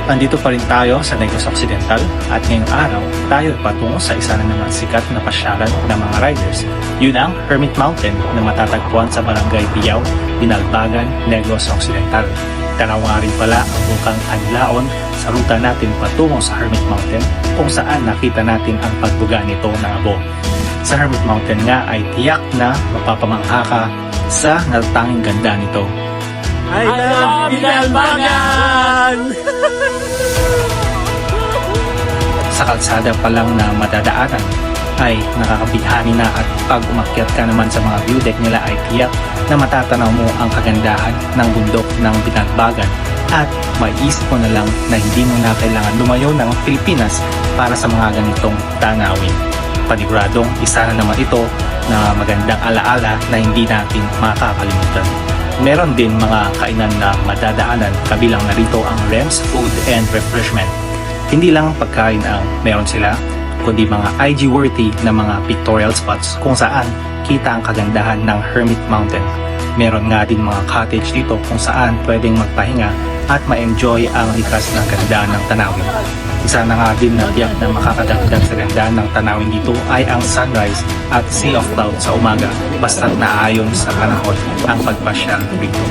Andito pa rin tayo sa Negros Occidental at ngayong araw tayo patungo sa isa na naman sikat na pasyalan ng mga riders. Yun ang Hermit Mountain na matatagpuan sa Barangay Biyaw, Binalbagan, Negros Occidental. Tanaw nga rin pala ang bukang Kanlaon sa ruta natin patungo sa Hermit Mountain kung saan nakita natin ang pagbuga nito ng abo. Sa Hermit Mountain nga ay tiyak na mapapamangha ka sa natatanging ganda nito. I love Binalbagan! Sa kalsada pa lang na madadaanan ay nakakabihani na at pag umakyat ka naman sa mga view deck nila ay tiyak na matatanaw mo ang kagandahan ng bundok ng Binalbagan at maiisip mo na lang na hindi mo na kailangan lumayo ng Pilipinas para sa mga ganitong tanawin. Paniguradong isa na naman ito na magandang alaala na hindi natin makakalimutan. Meron din mga kainan na madadaanan, kabilang na rito ang Rems Food and Refreshment. Hindi lang pagkain ang meron sila, kundi mga IG-worthy na mga pictorial spots kung saan kita ang kagandahan ng Hermit Mountain. Meron nga din mga cottage dito kung saan pwedeng magpahinga at ma-enjoy ang likas ng ganda ng tanawin. Isa na nga din na tiyak na makakadagdag sa ganda ng tanawin dito ay ang sunrise at sea of clouds sa umaga basta't naayon sa panahon ang pagpasyal dito.